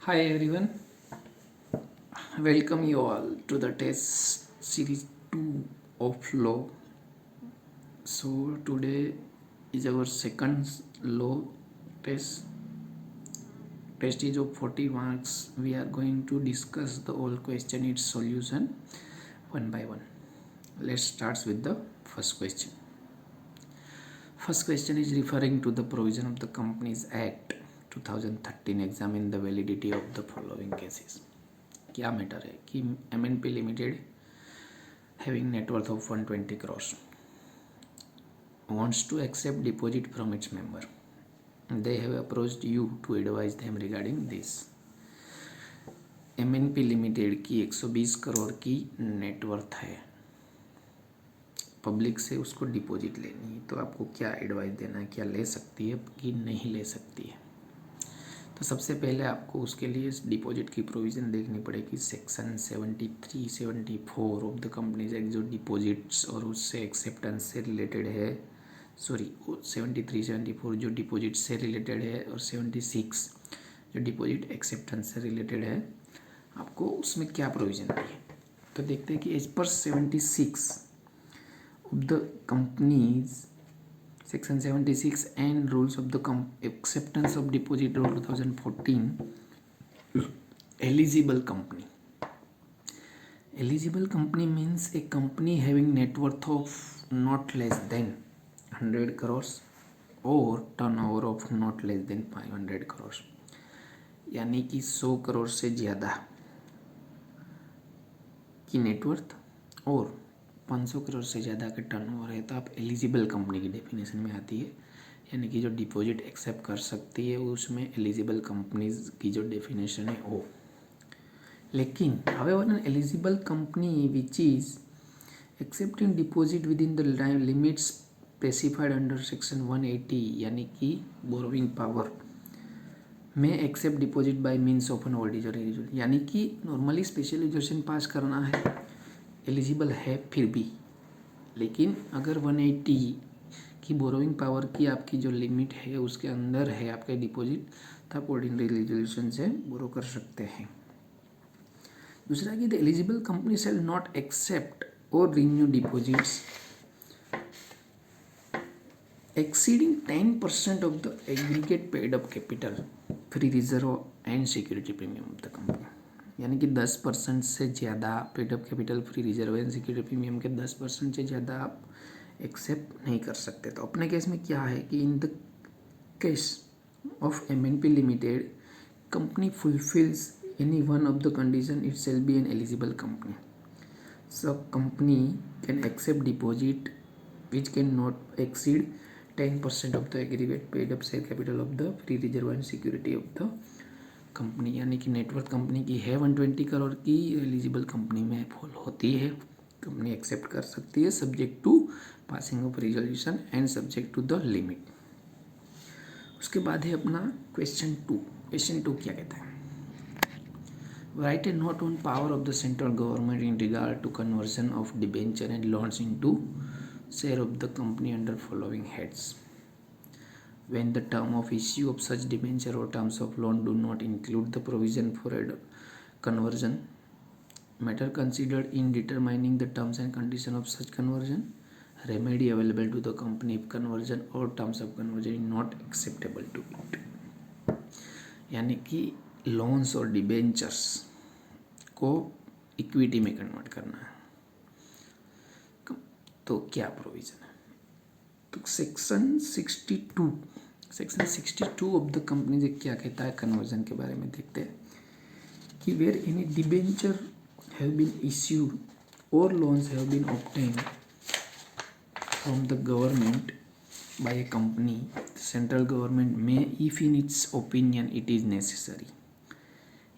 Hi everyone, welcome you all to the test series 2 of law. So today is our second law test. Test is of 40 marks. We are going to discuss the whole question, its solution one by one. Let's start with the first question. First question is referring to the provision of the Companies Act 2013. Examine the validity of the following cases. क्या matter है कि MNP limited having net worth of 120 crores wants to accept deposit from its member. They have approached you to advise them regarding this. MNP limited की 120 करोड़ की net worth है, public से उसको deposit लेनी है, तो आपको क्या एडवाइस देना है, क्या ले सकती है कि नहीं ले सकती है। तो सबसे पहले आपको उसके लिए डिपॉजिट की प्रोविज़न देखनी पड़ेगी। Section 73, 74 of the companies act जो डिपॉजिट्स और उससे एक्सेप्टेंस से रिलेटेड है, 73, 74 जो डिपॉजिट से रिलेटेड है और 76 जो डिपॉजिट एक्सेप्टेंस से रिलेटेड है, आपको उसमें क्या प्रोविज़न दी है। तो देखते हैं कि एज पर 76 of the companies section 76 and rules of the acceptance of deposit rule 2014, eligible company means a company having net worth of not less than 100 crores or turnover of not less than 500 crores, यानी कि 100 करोड़ से ज़्यादा की net worth और 500 करोड़ से ज़्यादा का turnover है, तो आप एलिजिबल कंपनी की डेफिनेशन में आती है, यानी कि जो डिपॉजिट एक्सेप्ट कर सकती है उसमें एलिजिबल कंपनीज की जो डेफिनेशन है वो। लेकिन however an eligible company which is accepting deposit within the limits specified under section 180, यानी कि बोरोइंग पावर में accept deposit by means of an ordinary, यानी कि नॉर्मली स्पेशलाइजेशन पास करना है, एलिजिबल है फिर भी, लेकिन अगर 180 की बोरोइंग पावर की आपकी जो लिमिट है उसके अंदर है आपका डिपॉजिट, तो आप ऑर्डिनरी रेजोल्यूशन से बोरो कर सकते हैं। दूसरा कि the eligible company shall not accept और renew deposits exceeding 10% of the aggregate paid up capital, free reserve and security premium of the company, यानी कि 10% से ज़्यादा paid up capital, free reserve and security premium के 10% से ज़्यादा आप एक्सेप्ट नहीं कर सकते। तो अपने केस में क्या है कि in the case of MNP limited company fulfils any one of the condition, it shall be an eligible company. So company can accept deposit which can not exceed 10% of the aggregate paid up share capital of the free reserve and security of the company, यानी कि net worth company की है 120 करोड़ की, eligible company में fall होती है, company accept कर सकती है subject to passing of resolution and subject to the limit. उसके बाद है अपना क्वेश्चन 2। क्वेश्चन 2 क्या कहता है, write a note on power of the central government in regard to conversion of debenture and loans into share of the company under following heads. When the term of issue of such debenture or terms of loan do not include the provision for a conversion, matter considered in determining the terms and condition of such conversion, remedy available to the company if conversion or terms of conversion is not acceptable to it, यानी कि loans और debentures को equity में convert करना है, तो क्या provision है। तो section 62 of the companies act क्या कहता है कन्वर्जन के बारे में, देखते हैं कि where any debenture have been issued और loans have been obtained from the government by a company, central government may if in its opinion it is necessary,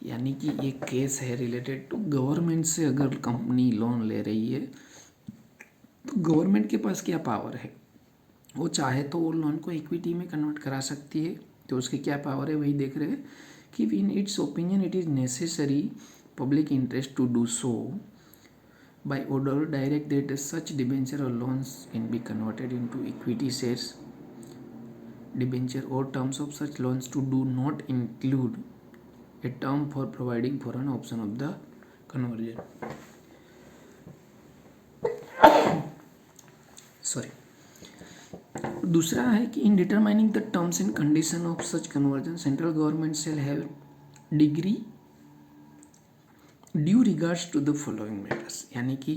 यानी कि ये केस है रिलेटेड टू गवर्नमेंट से। अगर कंपनी लोन ले रही है तो गवर्नमेंट के पास क्या पावर है, वो चाहे तो वो लोन को इक्विटी में कन्वर्ट करा सकती है, तो उसके क्या पावर है वही देख रहे हैं कि in its opinion it is necessary public interest to do so by order direct that such debenture और loans can be converted into equity shares debenture और terms of such loans to do not include a term for providing for an option of the conversion. Sorry. दूसरा है कि in determining the terms and condition of such conversion central government shall have degree due regards to the following matters, यानी कि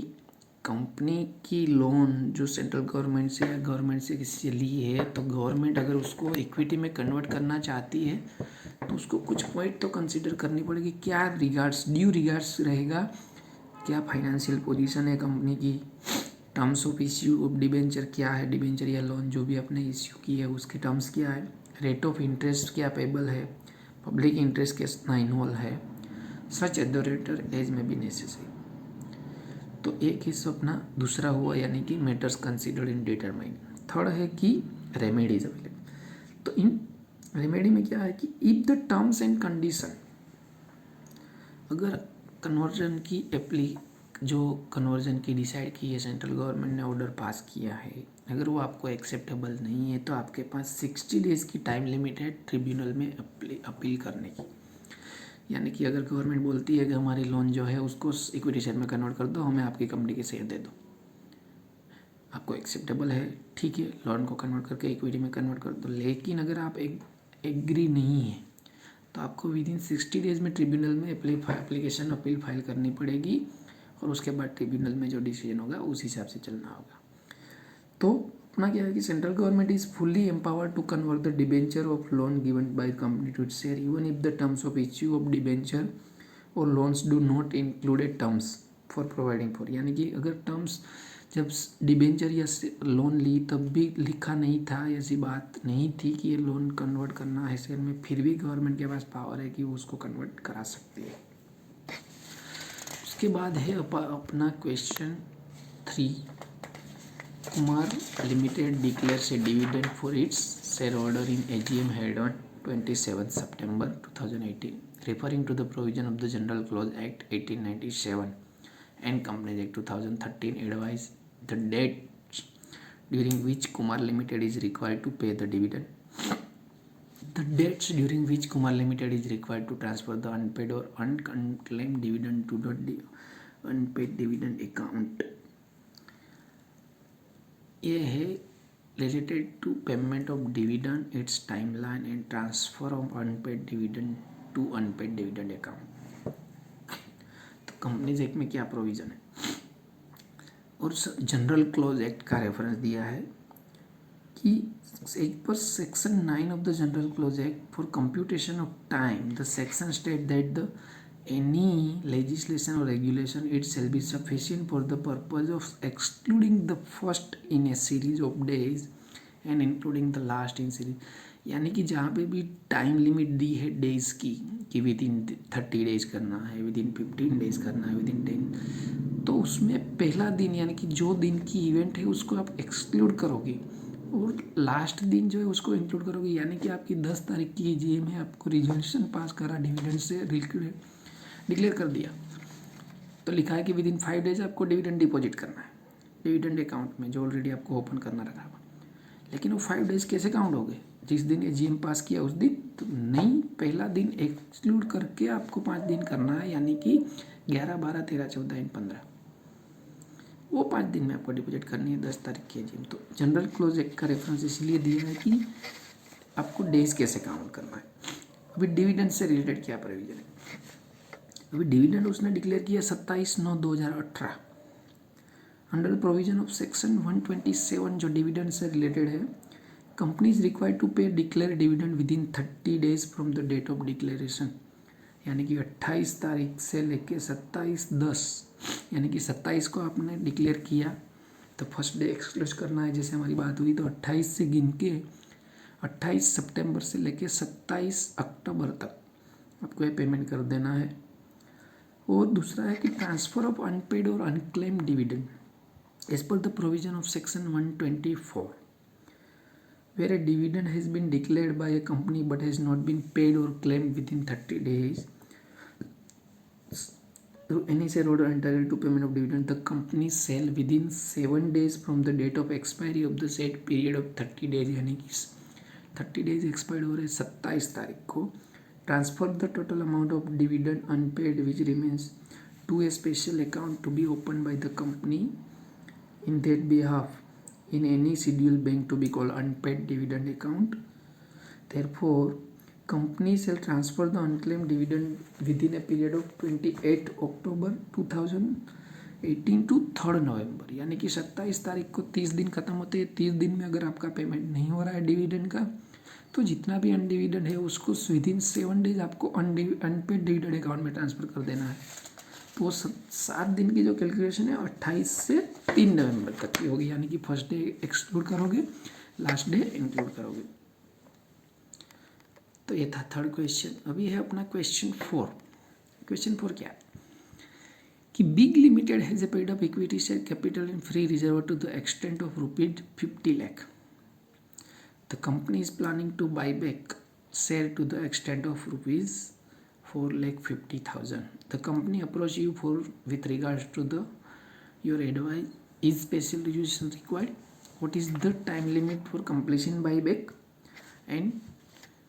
company की loan जो central government से या government से किसी से ली है, तो गवर्नमेंट अगर उसको इक्विटी में कन्वर्ट करना चाहती है तो उसको कुछ पॉइंट तो कंसीडर करनी पड़ेगी। क्या रिगार्ड्स, ड्यू रिगार्ड्स रहेगा, क्या फाइनेंशियल पोजीशन है कंपनी की, terms of issue of debenture क्या है, डिबेंचर या लोन जो भी आपने इश्यू की है उसके टर्म्स क्या है, रेट ऑफ इंटरेस्ट क्या पेबल है, पब्लिक इंटरेस्ट कितना इन्वॉल्व है, सच एडोरेटर एज में भी नेसेसरी। तो एक हिस्सा अपना दूसरा हुआ, यानी कि matters considered in determine. Third है कि रेमेडीज अवेलेबल। तो इन रेमेडी में क्या है कि if the terms and condition, अगर कन्वर्जन की जो कन्वर्जन की डिसाइड की है सेंट्रल गवर्नमेंट ने, ऑर्डर पास किया है, अगर वो आपको एक्सेप्टेबल नहीं है तो आपके पास 60 डेज की टाइम लिमिट है ट्रिब्यूनल में अपील करने की। यानी कि अगर गवर्नमेंट बोलती है कि हमारी लोन जो है उसको इक्विटी शेयर में कन्वर्ट कर दो, हमें आपकी कंपनी के शेयर दे दो, आपको एक्सेप्टेबल है, ठीक है, लोन को कन्वर्ट करके इक्विटी में कन्वर्ट कर दो। लेकिन अगर आप एग्री नहीं है तो आपको विद इन 60 डेज में ट्रिब्यूनल में एप्लीकेशन अपील फाइल करनी पड़ेगी, और उसके बाद ट्रिब्यूनल में जो डिसीजन होगा उस हिसाब से चलना होगा। तो अपना क्या है कि central government is fully empowered to convert the debenture of loan given by company to its share even if the terms of issue of debenture और loans do not included terms for providing for, यानी कि अगर terms जब debenture या loan ली तब भी लिखा नहीं था, ऐसी बात नहीं थी कि ये लोन कन्वर्ट करना है शेयर में, फिर भी गवर्नमेंट के पास पावर है कि वो उसको कन्वर्ट करा सकती है। उसके बाद है अपना question 3। Kumar limited declares A dividend for its share holder in AGM held on 27 September 2018, referring to the provision of the General Clause Act 1897 and Companies Act 2013, advise the dates during which Kumar Limited is required to pay the dividend. The dates during which Kumar Limited is required to transfer the unpaid or unclaimed dividend to the unpaid dividend account. ये है related to payment of dividend, its timeline and transfer of unpaid dividend to unpaid dividend account. तो companies act में क्या provision है, और general clause act का reference दिया है कि as per section 9 of the general clause act for computation of time the section state that the any legislation or regulation it shall be sufficient for the purpose of excluding the first in a series of days and including the last in series। यानी कि जहाँ पे भी time limit दी है days की कि with in 30 days करना है, विद इन 15 डेज करना है, विद इन 10, तो उसमें पहला दिन यानी कि जो दिन की इवेंट है उसको आप एक्सक्लूड करोगे और लास्ट दिन जो है उसको इंक्लूड करोगे। यानी कि आपकी 10 तारीख की AGM है, आपको रिजोल्यूशन पास करा डिविडेंड से डिक्लेयर कर दिया, तो लिखा है कि विद इन 5 डेज आपको डिविडेंड डिपॉजिट करना है डिविडेंड अकाउंट में जो ऑलरेडी आपको ओपन करना रखा हुआ। लेकिन वो 5 डेज कैसे काउंट हो गए, जिस दिन AGM पास किया उस दिन तो नहीं, पहला दिन एक्सक्लूड करके आपको 5 दिन करना है, यानी कि 11, 12, 13, 14 एंड 15, वो 5 दिन में आपको डिपॉजिट करनी है 10 तारीख की AGM। तो जनरल क्लोज एक्ट का रेफरेंस इसलिए दिया है कि आपको डेज कैसे काउंट करना है। अभी डिविडेंड से रिलेटेड क्या प्रोविजन है, अभी डिविडेंड उसने डिक्लेयर किया 27/9/2018 अंडर प्रोविजन ऑफ सेक्शन 127 जो डिविडेंड से रिलेटेड है। Company is required to pay declare dividend within 30 days from the date of declaration, यानी कि 28 तारीख से लेके 27/10, यानी कि 27 को आपने डिक्लेयर किया तो फर्स्ट डे एक्सक्लूड करना है, जैसे हमारी बात हुई, तो 28 से गिन के 28 सितंबर से लेके 27 अक्टूबर तक आपको ये पेमेंट कर देना है। और दूसरा है कि ट्रांसफर ऑफ अनपेड और unclaimed dividend as per the provision of section 124 where a dividend has been declared by a company but has not been paid और claimed within 30 days through any shareholder entitled to payment of dividend, the company shall within 7 days from the date of expiry of the said period of 30 days, यानी कि 30 days expired हो रहे 27 तारीख को, transfer the total amount of dividend unpaid which remains to a special account to be opened by the company in that behalf in any scheduled bank to be called unpaid dividend account. Therefore, company shall transfer the unclaimed dividend within a period of 28 October 2018 to 3rd नवंबर, यानी कि 27 तारीख को 30 दिन खत्म होते हैं। 30 दिन में अगर आपका पेमेंट नहीं हो रहा है डिविडेंड का, तो जितना भी अनडिविडेंड है उसको विदिन 7 डेज आपको अनपेड डिविडेंड अकाउंट में ट्रांसफ़र कर देना है। तो 7 दिन की जो कैलकुलेशन है 28 से 3 नवंबर तक की होगी, यानी कि फर्स्ट डे एक्सक्लूड करोगे, लास्ट डे इंक्लूड करोगे। तो ये था थर्ड क्वेश्चन। अभी है अपना क्वेश्चन 4। क्वेश्चन 4 क्या है कि Big Limited has a paid up equity share capital in free reserve to the extent of ₹50 lakh. The company is planning to buy back share to the extent of ₹4,50,000. The company approach you for with regards to your advice. Is special resolution required? What is the time limit for completion buyback? And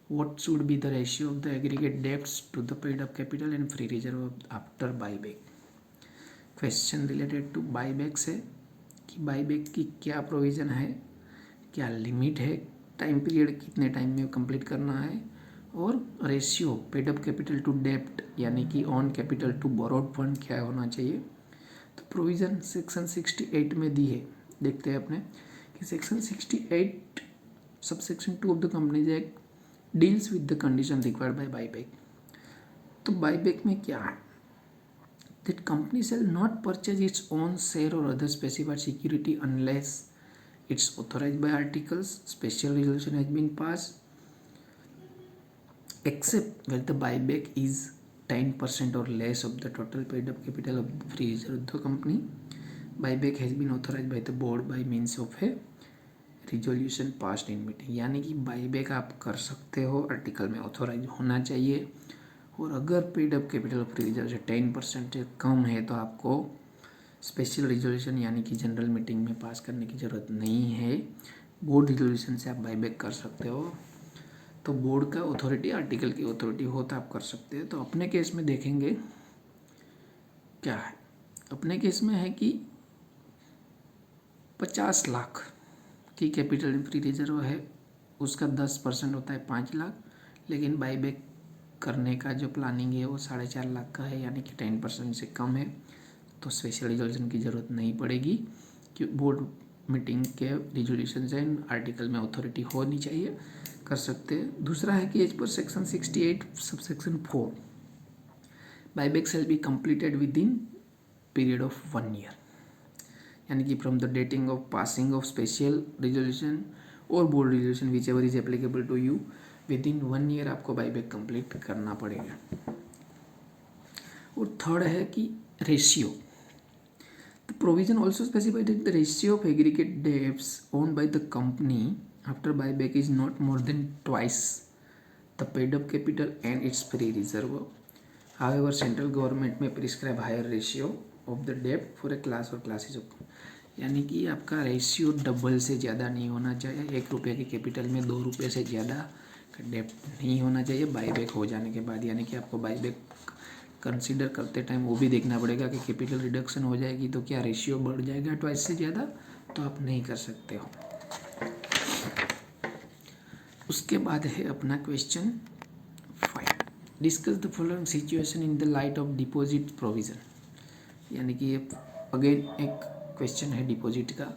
what should be the ratio of the aggregate debts to the paid up capital and free reserve after buyback? Question related to buyback से कि buyback की क्या provision है, क्या limit है, time period कितने time में complete करना है, और ratio paid up capital to डेप्ट यानी कि on capital to borrowed fund क्या होना चाहिए। तो प्रोविज़न सेक्शन 68 में दी है। देखते हैं अपने कि section 68 subsection 2 of the companies act deals with the condition required by buyback. तो बाईबैक में क्या है, that company shall not purchase its own share or other specified security unless it's authorized by articles. Special resolution has been passed, except where the buyback is 10% or less of the total paid up capital of the free reserve of the company. Buyback has been authorized by the board by means of a resolution passed in meeting. यानी कि buyback आप कर सकते हो, article में authorise होना चाहिए, और अगर paid up capital of free reserve से 10% से कम है तो आपको स्पेशल रिजोल्यूशन यानी कि जनरल मीटिंग में पास करने की ज़रूरत नहीं है। बोर्ड रिजोल्यूशन से आप बाईबैक कर सकते हो। तो बोर्ड का अथॉरिटी, आर्टिकल की अथॉरिटी हो तो आप कर सकते हो। तो अपने केस में देखेंगे क्या है। अपने केस में है कि 50 लाख की कैपिटल फ्री रिजर्व है, उसका 10% होता है 5 लाख, लेकिन बाईबैक करने का जो प्लानिंग है वो 4.5 लाख का है, यानी कि 10% से कम है। तो स्पेशल रिजोल्यूशन की ज़रूरत नहीं पड़ेगी कि बोर्ड मीटिंग के रिजोल्यूशन से आर्टिकल में अथॉरिटी होनी चाहिए, कर सकते हैं। दूसरा है कि as per section 68 subsection 4 buyback shall be completed within period of 1 year, यानी कि from the dating of passing of special resolution और board resolution whichever is applicable to you, within 1 year आपको buyback complete करना पड़ेगा। और third है कि ratio. The provision also specified that the ratio of aggregate debts owned by the company after buyback is not more than twice the paid up capital and its free reserve. However central government may prescribe higher ratio of the डेब्ट for a class और classes of, यानी कि आपका ratio double से ज़्यादा नहीं होना चाहिए। 1 रुपये के कैपिटल में 2 रुपये से ज़्यादा डेप्ट नहीं होना चाहिए बाईबैक हो जाने के बाद। यानी कि आपको बाईबैक कंसीडर करते टाइम वो भी देखना पड़ेगा कि कैपिटल रिडक्शन हो जाएगी तो क्या रेशियो बढ़ जाएगा ट्वाइस से ज़्यादा, तो आप नहीं कर सकते हो। उसके बाद है अपना question 5, discuss the following situation in the light of deposit provision. यानी कि ये अगेन एक क्वेश्चन है डिपॉजिट का।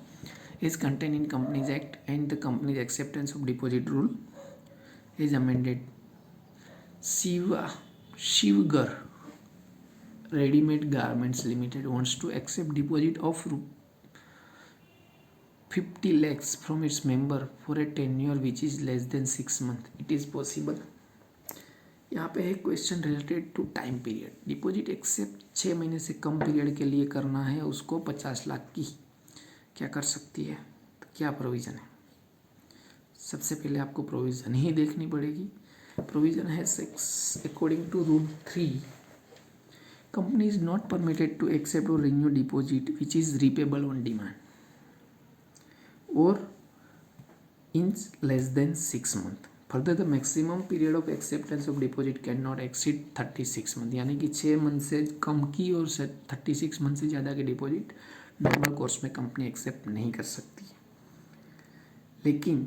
Is contain in companies act and the companies acceptance of deposit rule is amended. Shivgar Readymade Garments Limited wants to accept deposit of 50 lakhs from its member for a tenure which is less than 6 months. It is possible. यहाँ पे है question related to time period. Deposit accept 6 महीने से कम period के लिए करना है, उसको 50 लाख की क्या कर सकती है, तो क्या प्रोविज़न है। सबसे पहले आपको प्रोविज़न ही देखनी पड़ेगी। प्रोविज़न है according to rule 3, company is not permitted to accept और renew deposit which is repayable on demand और in less than 6 month. Further the maximum period of acceptance of deposit can not exceed 36 month, यानी कि 6 month से कम की और 36 month से ज़्यादा की डिपॉजिट नॉर्मल कोर्स में कंपनी एक्सेप्ट नहीं कर सकती। लेकिन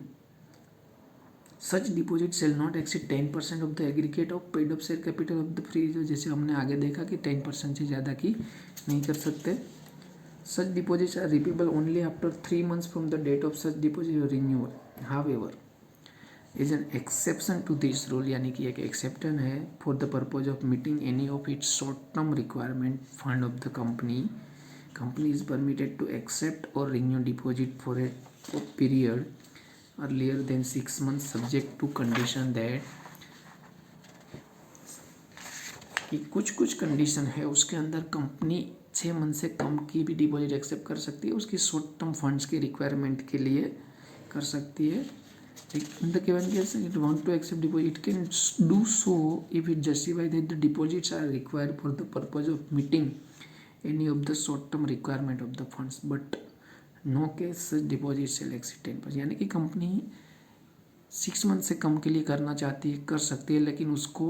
such deposit shall not exceed 10% of the aggregate of paid up share capital of the free, जैसे हमने आगे देखा कि 10% से ज़्यादा की नहीं कर सकते। Such deposits are repayable only after 3 months from the date of such deposit renewal. However is an exception to this rule, यानी कि एक एक्सेप्शन है for the purpose of meeting any of its short term requirement fund of the company is permitted to accept और renew deposit for a period earlier than 6 months subject to condition that, कि कुछ condition है उसके अंदर company 6 month से कम की भी deposit accept कर सकती है, उसकी शॉर्ट टर्म फंड्स के रिक्वायरमेंट के लिए कर सकती है। In the given case it want to accept deposit can do so if it justify that the deposits are required for the purpose of meeting any of the short term requirement of the funds but no case deposit shall exceed 10%, यानी कि company 6 month से कम के लिए करना चाहती है, कर सकती है, लेकिन उसको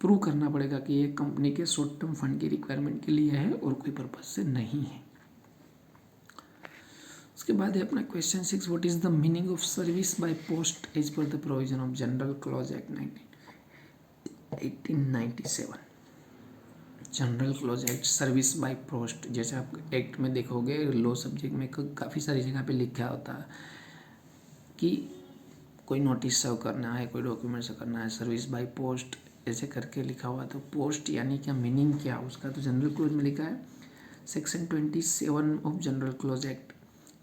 प्रूव करना पड़ेगा कि ये कंपनी के शॉर्ट टर्म फंड की रिक्वायरमेंट के लिए है और कोई पर्पज से नहीं है। उसके बाद है अपना question 6, what is the meaning of service by post as per the provision of general clause act 1897। General clause act service by post, जैसे आप एक्ट में देखोगे लॉ सब्जेक्ट में काफ़ी सारी जगह पे लिखा होता है कि कोई नोटिस सर्व करना है, कोई डॉक्यूमेंट सर्व करना है, सर्विस बाय पोस्ट ऐसे करके लिखा हुआ। तो पोस्ट यानी क्या, मीनिंग क्या उसका, तो जनरल क्लॉज में लिखा है section 27 of general clause act,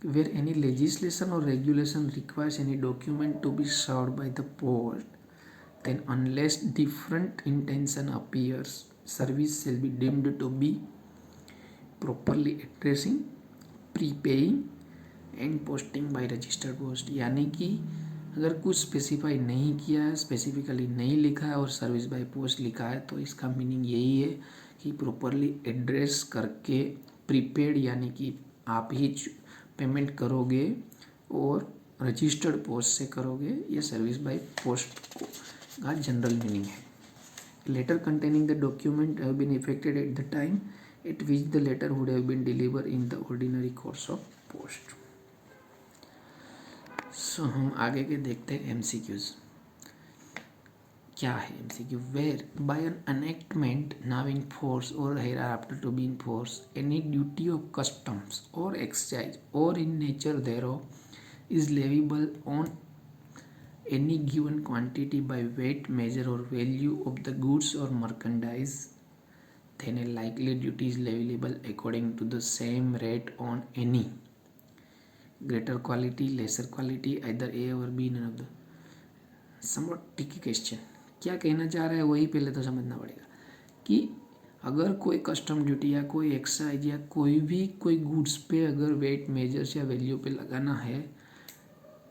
where any legislation or regulation requires any document to be served by the post then unless different intention appears service shall be deemed to be properly addressing, prepaying and posting by registered post, यानी कि अगर कुछ specify नहीं किया है, specifically नहीं लिखा है और सर्विस बाय पोस्ट लिखा है, तो इसका मीनिंग यही है कि प्रॉपरली एड्रेस करके प्रीपेड यानी कि आप ही पेमेंट करोगे और रजिस्टर्ड पोस्ट से करोगे, ये सर्विस बाय पोस्ट का जनरल मीनिंग है। Letter containing the document have been effected at the time at which the letter would have been deliver in the ordinary course of post. So हम आगे के देखते हैं एमसीक्यूज क्या है। MCQ where by an enactment now in force or hereafter to be in force any duty of customs or excise or in nature thereof is leviable on any given quantity by weight, measure or value of the goods or merchandise, then a likely duty is leviable according to the same rate on any greater quality, lesser quality, either A or B, none of the। somewhat tricky question, क्या कहना चाह रहा है वही पहले तो समझना पड़ेगा कि अगर कोई कस्टम ड्यूटी या कोई एक्साइज या कोई गुड्स पे अगर वेट मेजर्स या वैल्यू पे लगाना है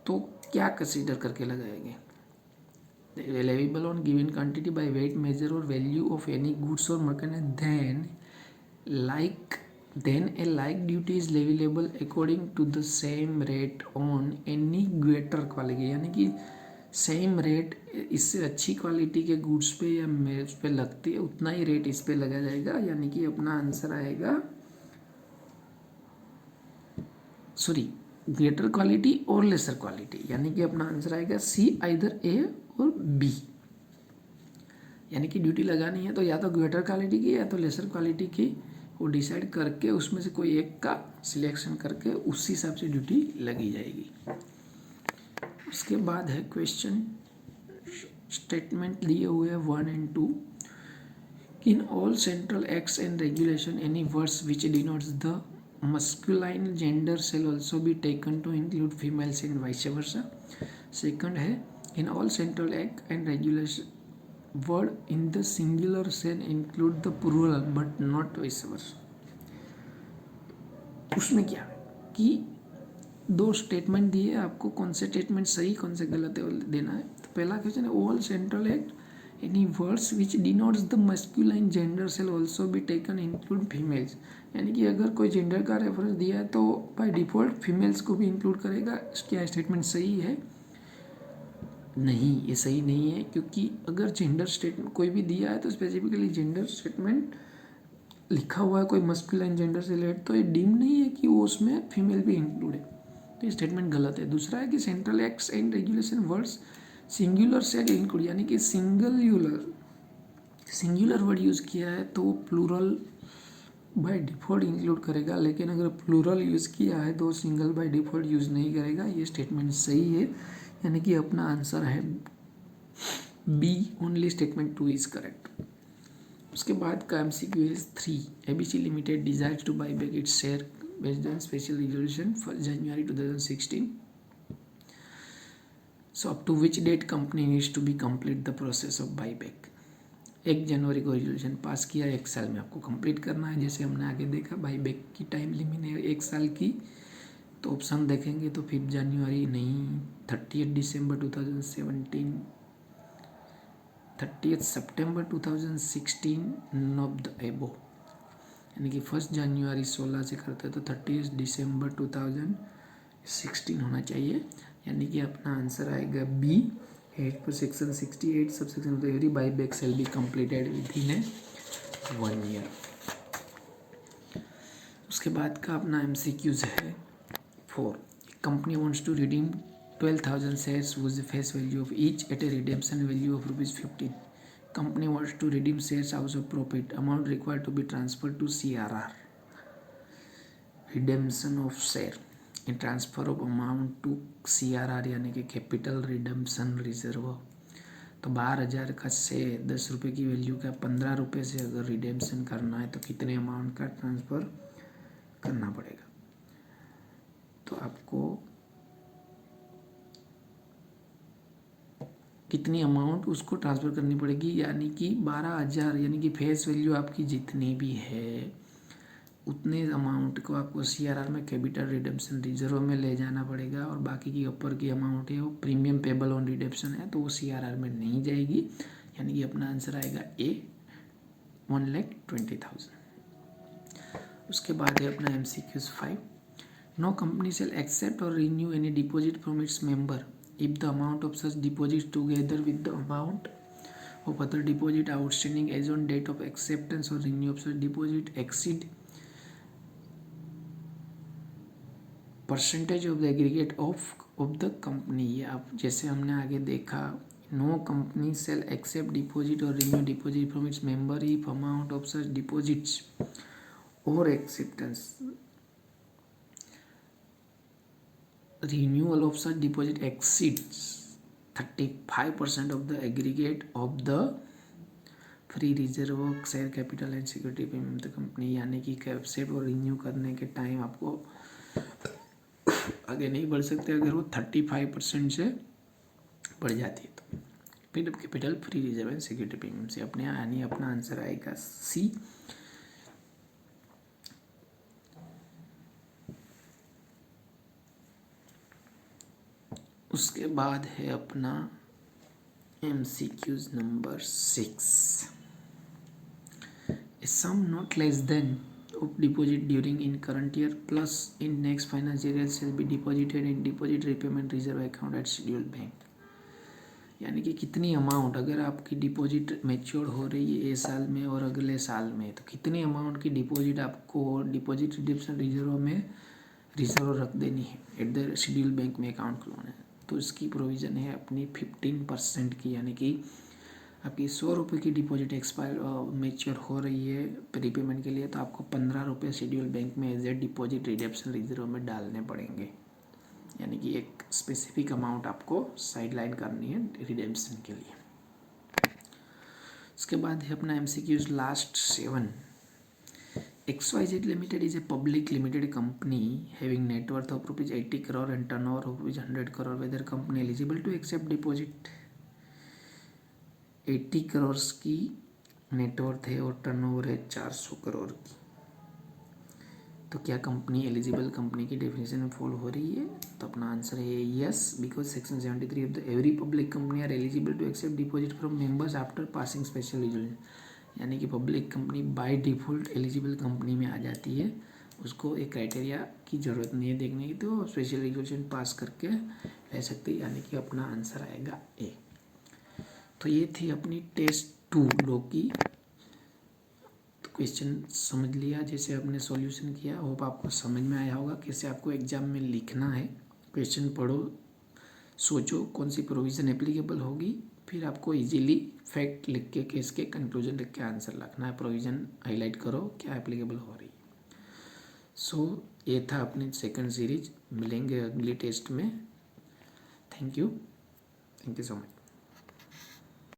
तो क्या कंसीडर करके लगाएंगे। Leviable on given quantity by weight measure or value of any goods or merchandise then a like duty is leviable according to the same rate on any greater quality, यानी कि same rate इससे अच्छी quality के goods पे या मेज पे लगती है उतना ही रेट इस पे लगा जाएगा, यानी कि अपना आंसर आएगा ग्रेटर क्वालिटी और लेसर क्वालिटी, यानी कि अपना आंसर आएगा सी, आइदर ए और बी। यानी कि ड्यूटी लगानी है तो या तो ग्रेटर क्वालिटी की या तो लेसर क्वालिटी की, वो डिसाइड करके उसमें से कोई एक का सिलेक्शन करके उसी हिसाब से ड्यूटी लगी जाएगी। उसके बाद है क्वेश्चन स्टेटमेंट दिए हुए 1 and 2। In all central acts and regulation any words which denotes the masculine gender shall also be taken to include females and vice versa। second है in all central act and regulation word in the singular shall include the plural but not vice versa। उसमें क्या है कि 2 statement दिए, आपको कौन से statement सही कौन से गलत है देना है। तो पहला क्वेश्चन है all central act any words which denotes the masculine gender shall also be taken include females, यानी कि अगर कोई जेंडर का रेफरेंस दिया है तो बाय डिफ़ॉल्ट फीमेल्स को भी इंक्लूड करेगा। इसका स्टेटमेंट सही है। नहीं, ये सही नहीं है, क्योंकि अगर जेंडर स्टेटमेंट कोई भी दिया है तो स्पेसिफिकली जेंडर स्टेटमेंट लिखा हुआ है कोई मस्कुलाइन जेंडर से रिलेटेड, तो ये डीम नहीं है कि वो उसमें फीमेल भी इंक्लूड है, तो ये स्टेटमेंट गलत है। दूसरा है कि central acts and regulation words singular से इंक्लूड, यानी कि सिंगुलर वर्ड यूज़ किया है तो प्लूरल बाय डिफ़ॉल्ट इंक्लूड करेगा, लेकिन अगर प्लूरल यूज़ किया है तो सिंगल बाय डिफ़ॉल्ट यूज़ नहीं करेगा। ये स्टेटमेंट सही है, यानी कि अपना आंसर है B, only statement 2 is correct. उसके बाद का MCQ is 3. ABC Limited decides to buy back its share based on special resolution for January 2016. So up to which date company needs to be complete the process of buyback? 1 जनवरी को resolution pass किया, 1 साल में आपको complete करना है। जैसे हमने आगे देखा बाईबैक की टाइम लिमिट है 1 साल की, तो ऑप्शन देखेंगे तो 5 जनवरी नहीं, 30 दिसंबर 2017, 30 सितंबर 2016, नन ऑफ द एबो, यानी कि 1 जनवरी 16 से करते हैं तो 30 दिसंबर 2016 होना चाहिए, यानी कि अपना आंसर आएगा B. As per section 68 sub section every buyback shall be completed within 1 year. उसके बाद का अपना MCQs है 4. Company wants to redeem 12,000 shares with the face value of each at a redemption value of ₹15. Company wants to redeem shares out of profit. Amount required to be transferred to CRR. Redemption of share and transfer of amount to CRR यानी कि capital redemption reserve. तो 12,000 का से 10 रुपये की value का 15 रुपये से अगर रिडेम्पशन करना है तो कितने अमाउंट का ट्रांसफ़र करना पड़ेगा। तो आपको कितनी अमाउंट उसको ट्रांसफ़र करनी पड़ेगी, यानी कि 12,000, यानी कि फेस वैल्यू आपकी जितनी भी है उतने अमाउंट को आपको CRR में कैपिटल रिडेम्पशन रिजर्व में ले जाना पड़ेगा, और बाकी की ऊपर की अमाउंट है वो प्रीमियम पेबल ऑन रिडेम्पशन है तो वो CRR में नहीं जाएगी, यानी कि अपना आंसर आएगा ए, 1,20,000। उसके बाद है अपना MCQs 5. No company shall accept और renew any deposit from its member if the amount of such deposits together with the amount of other deposit outstanding as on date of acceptance or renew of such deposit exceed percentage of the aggregate of the company। ये आप जैसे हमने आगे देखा, no company shall accept deposit or renew deposit from its member if amount of such deposits or acceptance renewal of such deposit exceeds 35% of the aggregate of the free reserve of share capital and security premium the company, यानी कि accept और renew करने के time आपको आगे नहीं बढ़ सकते अगर वो 35% से बढ़ जाती है तो फिर capital free reserve and security premium से अपने, यानी अपना आंसर आएगा सी। उसके बाद है अपना MCQs number 6. A sum not less than of deposit during in current year plus in next financial year shall be deposited in deposit repayment reserve account at scheduled bank। यानी कि कितनी अमाउंट अगर आपकी डिपॉजिट मैच्योर हो रही है 1 साल में और अगले साल में, तो कितनी अमाउंट की डिपॉजिट आपको डिपॉजिट रिडम्पशन रिजर्व में रिजर्व रख देनी है एट द शेड्यूल बैंक में अकाउंट खुलवाना है। तो इसकी प्रोविज़न है अपनी 15% की, यानी कि आपकी 100 रुपये की डिपॉजिट एक्सपायर मैच्योर हो रही है प्रीपेमेंट के लिए, तो आपको 15 रुपये शेड्यूल बैंक में as a deposit redemption reserve में डालने पड़ेंगे, यानी कि एक स्पेसिफिक अमाउंट आपको साइड लाइन करनी है रिडम्पशन के लिए। उसके बाद है अपना MCQs last 7. XYZ Limited is a public limited company having net worth of ₹80 crore and turnover of ₹100 crore. Whether company eligible to accept deposit? 80 crore की नेटवर्थ है और टर्नओवर है 400 करोड़ की, तो क्या कंपनी एलिजिबल कंपनी की डेफिनेशन में फॉलो हो रही है? तो अपना आंसर है yes, because section 73 of the every public company are eligible to accept deposit from members after passing special resolution, यानी कि public company by default eligible company में आ जाती है उसको एक क्राइटेरिया की ज़रूरत नहीं है देखने की, तो स्पेशल रिजोल्यूशन पास करके ले सकते हैं, यानी कि अपना आंसर आएगा ए। तो ये थी अपनी टेस्ट 2 लॉ की। तो क्वेश्चन समझ लिया जैसे आपने सॉल्यूशन किया, होप आपको समझ में आया होगा कैसे आपको एग्जाम में लिखना है। क्वेश्चन पढ़ो, सोचो कौन सी प्रोविज़न एप्लीकेबल होगी, फिर आपको इजीली फैक्ट लिख के केस के कंक्लूजन लिख के आंसर लिखना है। प्रोविज़न हाईलाइट करो क्या एप्लीकेबल हो रही। सो ये था अपनी सेकंड सीरीज। मिलेंगे अगली टेस्ट में। Thank you so much.